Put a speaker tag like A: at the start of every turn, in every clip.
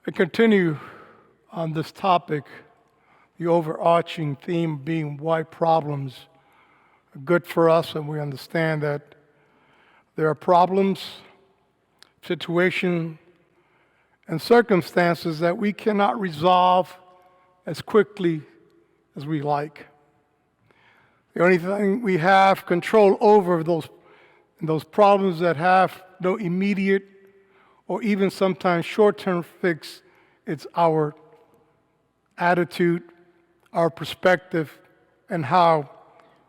A: I continue on this topic, the overarching theme being why problems are good for us, and we understand that there are problems, situations, and circumstances that we cannot resolve as quickly as we like. The only thing we have control over those problems that have no immediate or even sometimes short-term fix, it's our attitude, our perspective, and how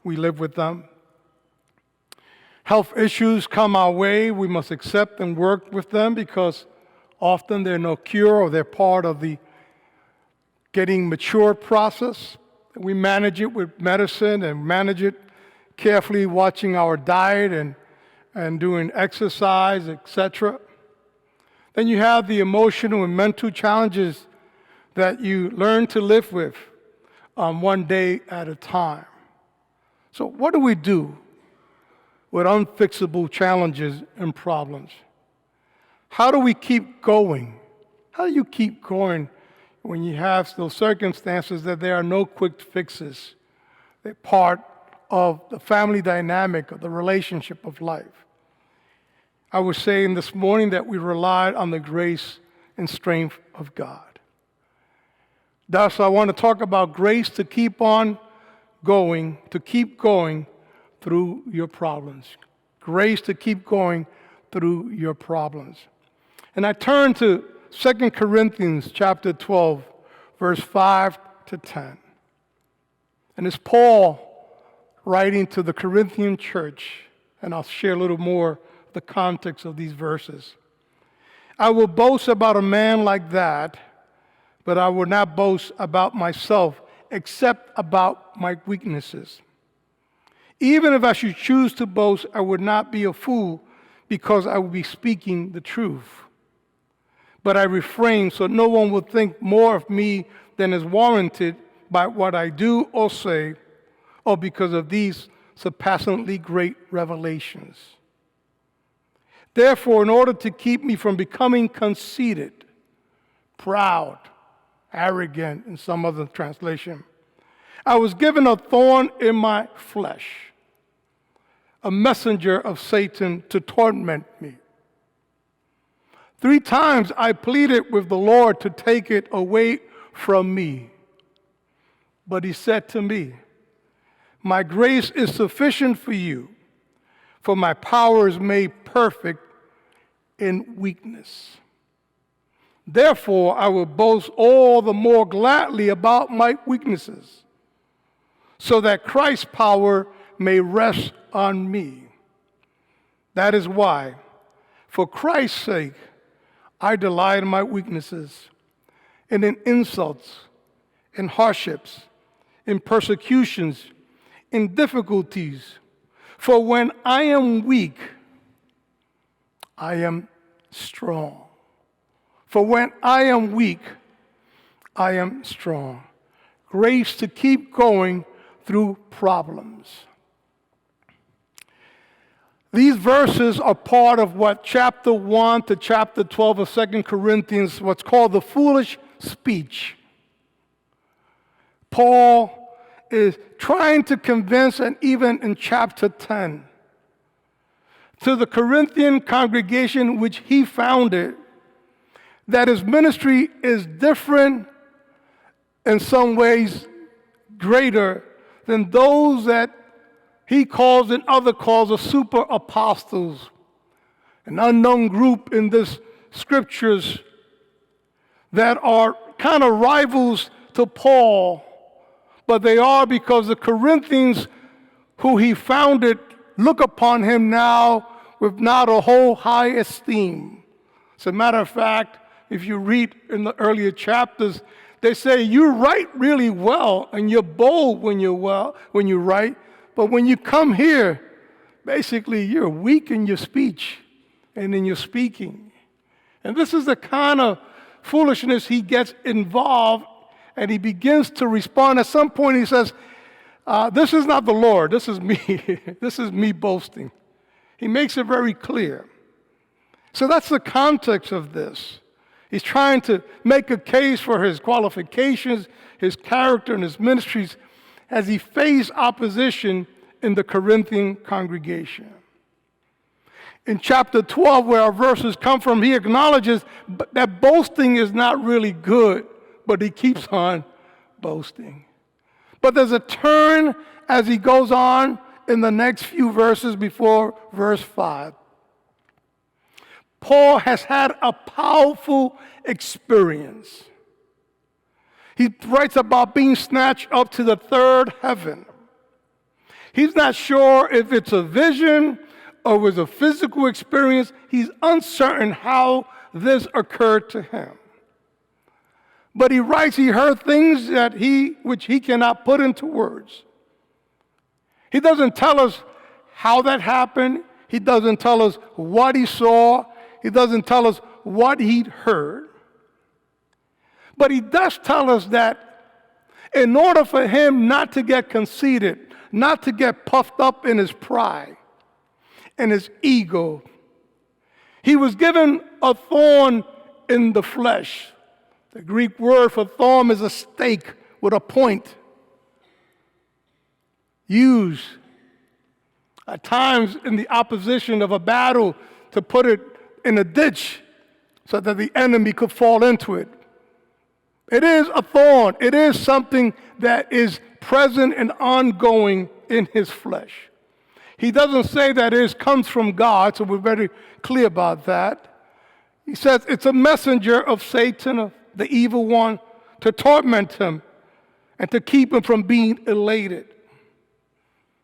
A: we live with them. Health issues come our way. We must accept and work with them because often they're no cure or they're part of the getting mature process. We manage it with medicine and manage it carefully, watching our diet and doing exercise, etc. Then you have the emotional and mental challenges that you learn to live with one day at a time. So what do we do with unfixable challenges and problems? How do we keep going? How do you keep going when you have those circumstances that there are no quick fixes? They're part of the family dynamic of the relationship of life. I was saying this morning that we relied on the grace and strength of God. Thus, I want to talk about grace to keep on going, to keep going through your problems. Grace to keep going through your problems. And I turn to 2 Corinthians chapter 12, verse 5 to 10. And it's Paul writing to the Corinthian church, and I'll share a little more the context of these verses. I will boast about a man like that, but I will not boast about myself except about my weaknesses. Even if I should choose to boast, I would not be a fool because I would be speaking the truth. But I refrain so no one will think more of me than is warranted by what I do or say, or because of these surpassingly great revelations. Therefore, in order to keep me from becoming conceited, proud, arrogant in some other translation, I was given a thorn in my flesh, a messenger of Satan to torment me. 3 times I pleaded with the Lord to take it away from me. But he said to me, "My grace is sufficient for you, for my power is made perfect in weakness. Therefore, I will boast all the more gladly about my weaknesses, so that Christ's power may rest on me. That is why, for Christ's sake, I delight in my weaknesses, and in insults, in hardships, in persecutions, in difficulties. For when I am weak, I am strong. For when I am weak, I am strong." Grace to keep going through problems. These verses are part of what chapter 1 to chapter 12 of 2 Corinthians, what's called the foolish speech. Paul is trying to convince, and even in chapter 10, to the Corinthian congregation which he founded, that his ministry is different, in some ways greater, than those that he calls and other calls the super apostles, an unknown group in this scriptures that are kind of rivals to Paul, but they are because the Corinthians who he founded look upon him now with not a whole high esteem. As a matter of fact, if you read in the earlier chapters, they say you write really well and you're bold when you write, but when you come here, basically you're weak in your speech and in your speaking. And this is the kind of foolishness he gets involved, and he begins to respond. At some point he says, this is not the Lord, this is me. This is me boasting. He makes it very clear. So that's the context of this. He's trying to make a case for his qualifications, his character, and his ministries as he faced opposition in the Corinthian congregation. In chapter 12, where our verses come from, he acknowledges that boasting is not really good, but he keeps on boasting. But there's a turn as he goes on in the next few verses before verse 5. Paul has had a powerful experience. He writes about being snatched up to the third heaven. He's not sure if it's a vision or was a physical experience. He's uncertain how this occurred to him. But he writes he heard things which he cannot put into words. He doesn't tell us how that happened. He doesn't tell us what he saw. He doesn't tell us what he'd heard. But he does tell us that in order for him not to get conceited, not to get puffed up in his pride and his ego, he was given a thorn in the flesh. The Greek word for thorn is a stake with a point, used at times in the opposition of a battle to put it in a ditch so that the enemy could fall into it. It is a thorn. It is something that is present and ongoing in his flesh. He doesn't say that it comes from God, so we're very clear about that. He says it's a messenger of Satan, of the evil one, to torment him and to keep him from being elated.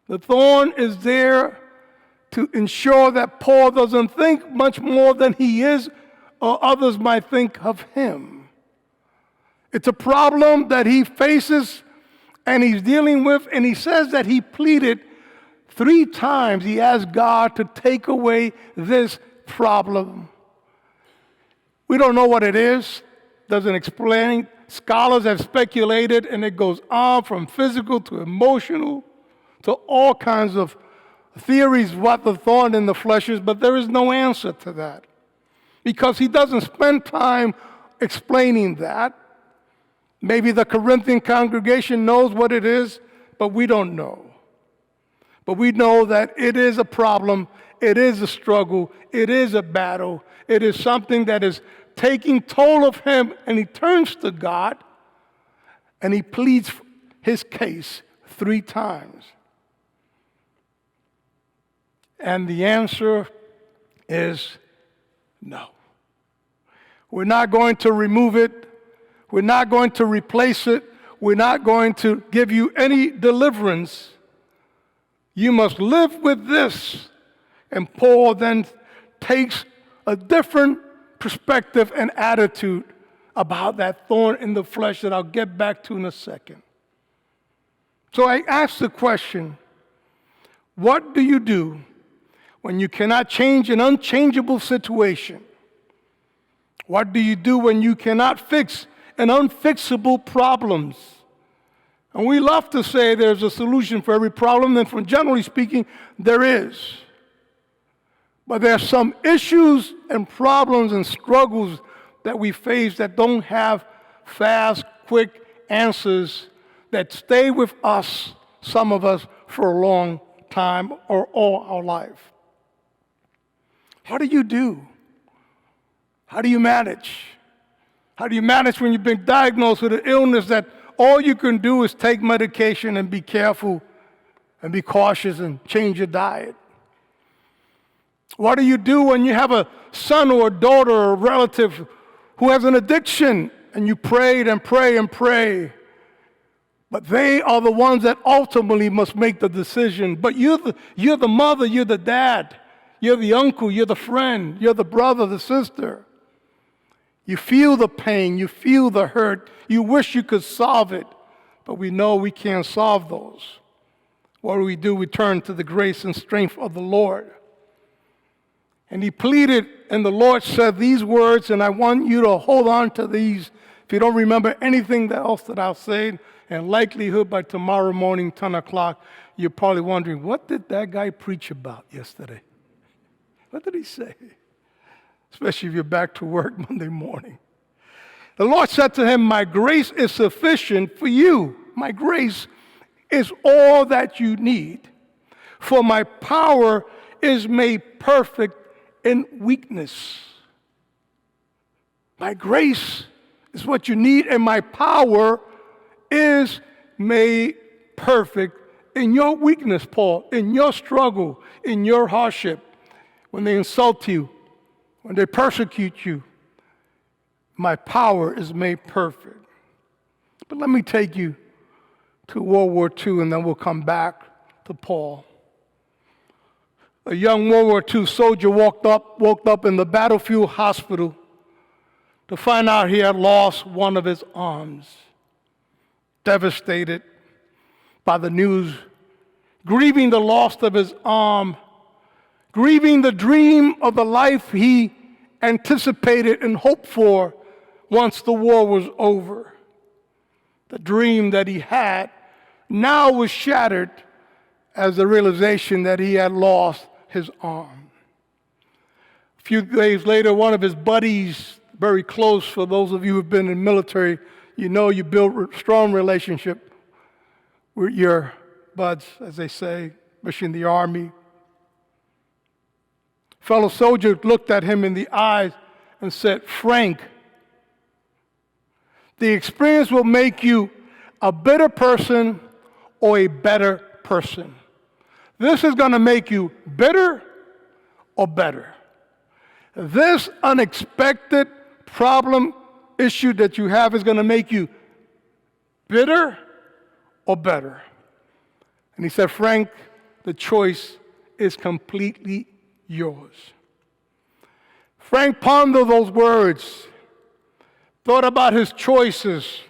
A: The thorn is there to ensure that Paul doesn't think much more than he is or others might think of him. It's a problem that he faces and he's dealing with, and he says that he pleaded 3 times. He asked God to take away this problem. We don't know what it is, doesn't explain. Scholars have speculated, and it goes on from physical to emotional to all kinds of theories what the thorn in the flesh is, but there is no answer to that because he doesn't spend time explaining that. Maybe the Corinthian congregation knows what it is, but we don't know. But we know that it is a problem, it is a struggle, it is a battle, it is something that is taking toll of him, and he turns to God and he pleads his case 3 times. And the answer is no. We're not going to remove it. We're not going to replace it. We're not going to give you any deliverance. You must live with this. And Paul then takes a different perspective and attitude about that thorn in the flesh that I'll get back to in a second. So I ask the question, what do you do when you cannot change an unchangeable situation? What do you do when you cannot fix an unfixable problems? And we love to say there's a solution for every problem, and from generally speaking, there is. But there are some issues and problems and struggles that we face that don't have fast, quick answers that stay with us, some of us, for a long time or all our life. How do you do? How do you manage? How do you manage when you've been diagnosed with an illness that all you can do is take medication and be careful and be cautious and change your diet? What do you do when you have a son or a daughter or a relative who has an addiction and you prayed and pray and pray, but they are the ones that ultimately must make the decision? But you're the mother, you're the dad, you're the uncle, you're the friend, you're the brother, the sister. You feel the pain, you feel the hurt, you wish you could solve it, but we know we can't solve those. What do? We turn to the grace and strength of the Lord. And he pleaded, and the Lord said these words, and I want you to hold on to these. If you don't remember anything else that I'll say, and likelihood by tomorrow morning, 10 o'clock, you're probably wondering, what did that guy preach about yesterday? What did he say? Especially if you're back to work Monday morning. The Lord said to him, my grace is sufficient for you. My grace is all that you need. For my power is made perfect in weakness. My grace is what you need, and my power is made perfect in your weakness, Paul, in your struggle, in your hardship, when they insult you, when they persecute you. My power is made perfect. But let me take you to World War II, and then we'll come back to Paul. A young World War II soldier woke up in the battlefield hospital to find out he had lost one of his arms. Devastated by the news, grieving the loss of his arm, grieving the dream of the life he anticipated and hoped for once the war was over. The dream that he had now was shattered as the realization that he had lost his arm. A few days later, one of his buddies, very close, for those of you who have been in the military, you know you build strong relationship with your buds, as they say, especially in the Army. Fellow soldier looked at him in the eyes and said, Frank, the experience will make you a better person or a better person. This is going to make you bitter or better. This unexpected problem, issue that you have is going to make you bitter or better. And he said, Frank, the choice is completely yours. Frank pondered those words, thought about his choices.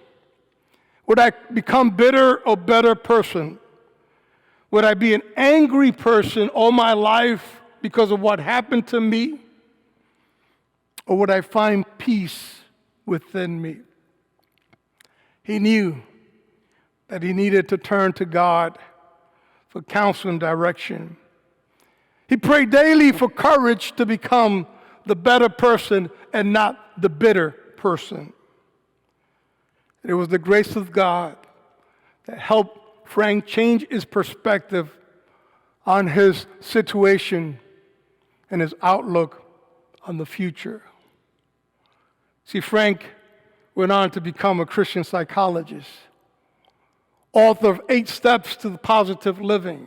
A: Would I become bitter or better person? Would I be an angry person all my life because of what happened to me? Or would I find peace within me? He knew that he needed to turn to God for counsel and direction. He prayed daily for courage to become the better person and not the bitter person. It was the grace of God that helped Frank change his perspective on his situation and his outlook on the future. See, Frank went on to become a Christian psychologist, author of 8 Steps to the Positive Living,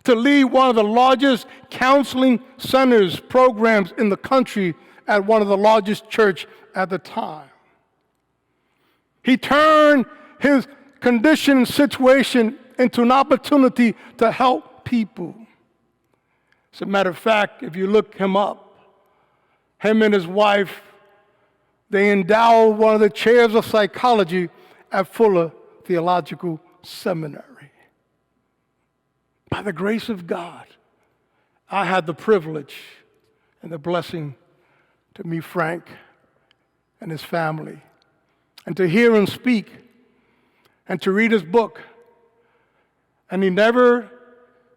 A: to lead one of the largest counseling centers programs in the country at one of the largest churches at the time. He turned his condition and situation into an opportunity to help people. As a matter of fact, if you look him up, him and his wife, they endowed one of the chairs of psychology at Fuller Theological Seminary. By the grace of God, I had the privilege and the blessing to meet Frank and his family, and to hear him speak, and to read his book. And he never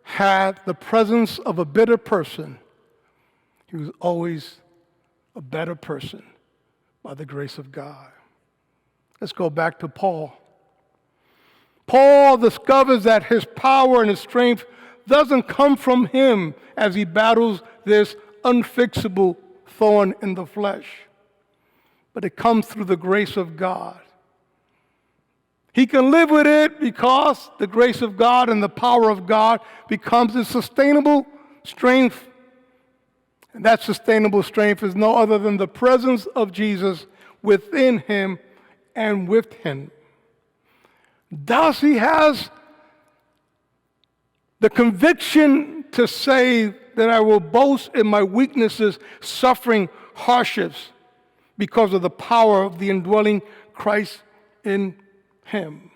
A: had the presence of a bitter person. He was always a better person by the grace of God. Let's go back to Paul. Paul discovers that his power and his strength doesn't come from him as he battles this unfixable thorn in the flesh, but it comes through the grace of God. He can live with it because the grace of God and the power of God becomes his sustainable strength. And that sustainable strength is no other than the presence of Jesus within him and with him. Thus, he has the conviction to say that I will boast in my weaknesses, suffering hardships, because of the power of the indwelling Christ in him.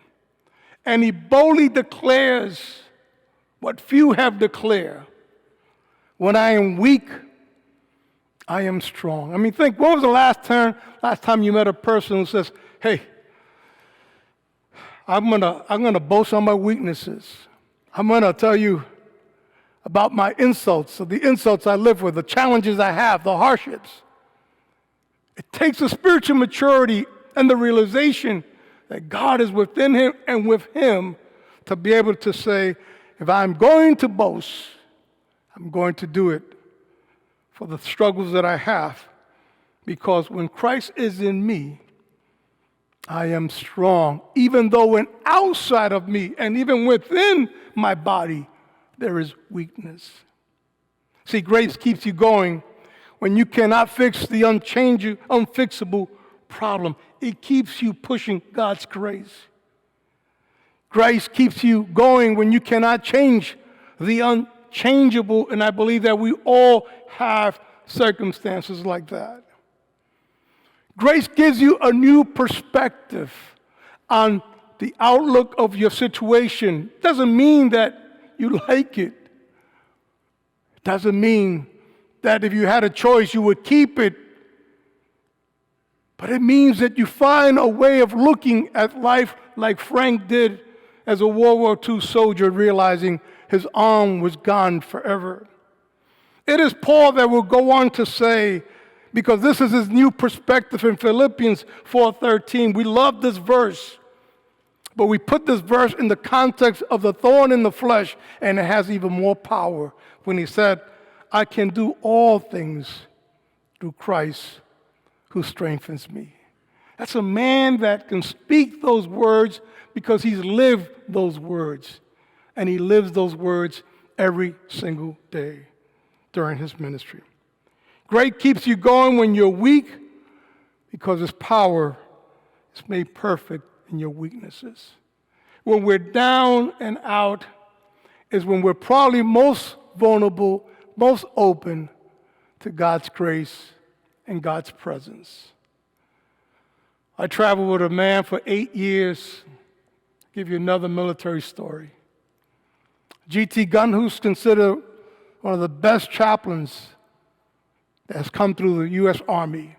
A: And he boldly declares what few have declared: when I am weak, I am strong. I mean, think, when was the last time you met a person who says, hey, I'm gonna boast on my weaknesses. I'm gonna tell you about my insults, or the insults I live with, the challenges I have, the hardships. It takes a spiritual maturity and the realization that God is within him and with him to be able to say, if I'm going to boast, I'm going to do it for the struggles that I have. Because when Christ is in me, I am strong, even though when outside of me and even within my body, there is weakness. See, grace keeps you going when you cannot fix the unfixable problem. It keeps you pushing God's grace. Grace keeps you going when you cannot change the unchangeable, and I believe that we all have circumstances like that. Grace gives you a new perspective on the outlook of your situation. Doesn't mean that you like it. Doesn't mean that if you had a choice, you would keep it. But it means that you find a way of looking at life like Frank did as a World War II soldier, realizing his arm was gone forever. It is Paul that will go on to say, because this is his new perspective in Philippians 4:13. We love this verse, but we put this verse in the context of the thorn in the flesh, and it has even more power when he said, I can do all things through Christ who strengthens me. That's a man that can speak those words because he's lived those words, and he lives those words every single day during his ministry. Grace keeps you going when you're weak because his power is made perfect in your weaknesses. When we're down and out is when we're probably most vulnerable, most open to God's grace and God's presence. I traveled with a man for 8 years. I'll give you another military story. G.T. Gunn, who's considered one of the best chaplains that has come through the U.S. Army.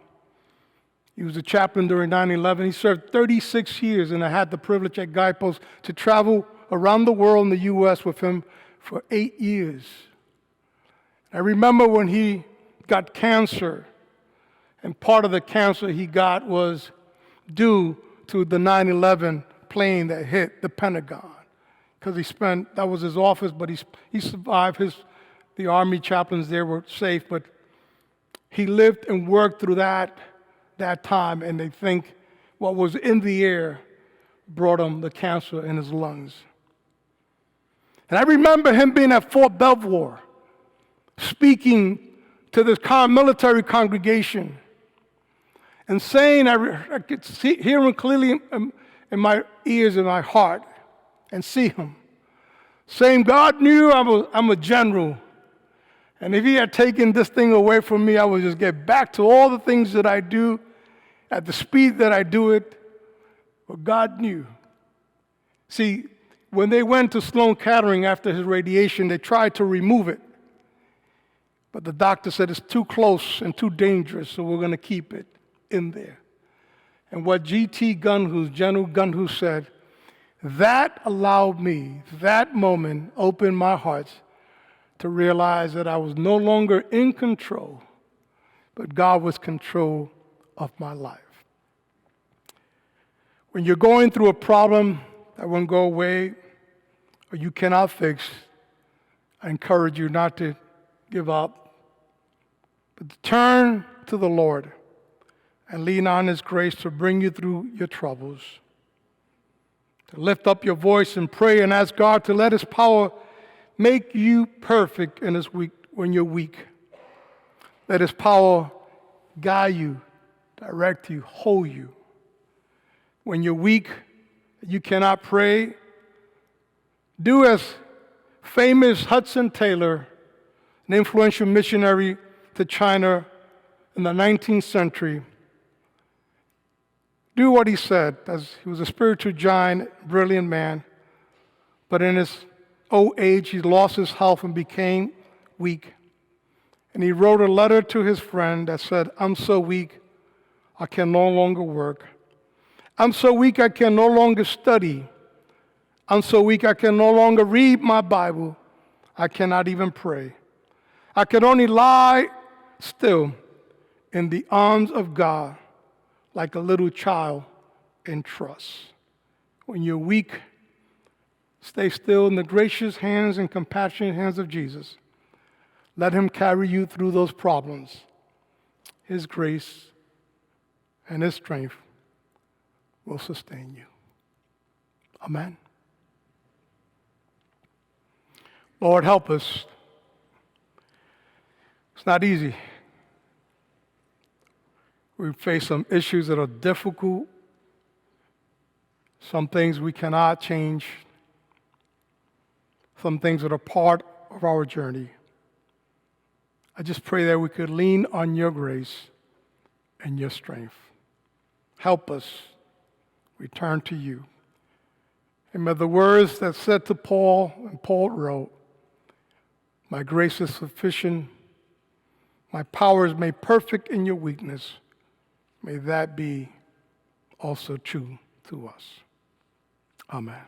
A: He was a chaplain during 9/11. He served 36 years, and I had the privilege at Guidepost to travel around the world in the U.S. with him for 8 years. I remember when he got cancer, and part of the cancer he got was due to the 9/11 plane that hit the Pentagon. Because that was his office, but he survived. The Army chaplains there were safe, but he lived and worked through that time, and they think what was in the air brought him the cancer in his lungs. And I remember him being at Fort Belvoir, speaking to this military congregation, and saying, I could hear him clearly in my ears and my heart, and see him, saying, God knew I'm a general. And if he had taken this thing away from me, I would just get back to all the things that I do at the speed that I do it. But God knew. See, when they went to Sloan Kettering after his radiation, they tried to remove it. But the doctor said it's too close and too dangerous, so we're going to keep it in there. And what G.T. Gunhu, General Gunhu said, that allowed me, that moment opened my heart to realize that I was no longer in control, but God was control of my life. When you're going through a problem that won't go away or you cannot fix, I encourage you not to give up, but to turn to the Lord and lean on His grace to bring you through your troubles. To lift up your voice and pray and ask God to let His power make you perfect in when you're weak. Let His power guide you, direct you, hold you. When you're weak, you cannot pray, do as famous Hudson Taylor, an influential missionary to China in the 19th century. Do what he said, as he was a spiritual giant, brilliant man, but in his old age, he lost his health and became weak. And he wrote a letter to his friend that said, I'm so weak, I can no longer work. I'm so weak, I can no longer study. I'm so weak, I can no longer read my Bible. I cannot even pray. I can only lie still in the arms of God like a little child in trust. When you're weak, stay still in the gracious hands and compassionate hands of Jesus. Let him carry you through those problems. His grace and his strength will sustain you. Amen. Lord, help us. It's not easy. We face some issues that are difficult, some things we cannot change, some things that are part of our journey. I just pray that we could lean on your grace and your strength. Help us return to you. And may the words that said to Paul, and Paul wrote, my grace is sufficient, my power is made perfect in your weakness, may that be also true to us. Amen.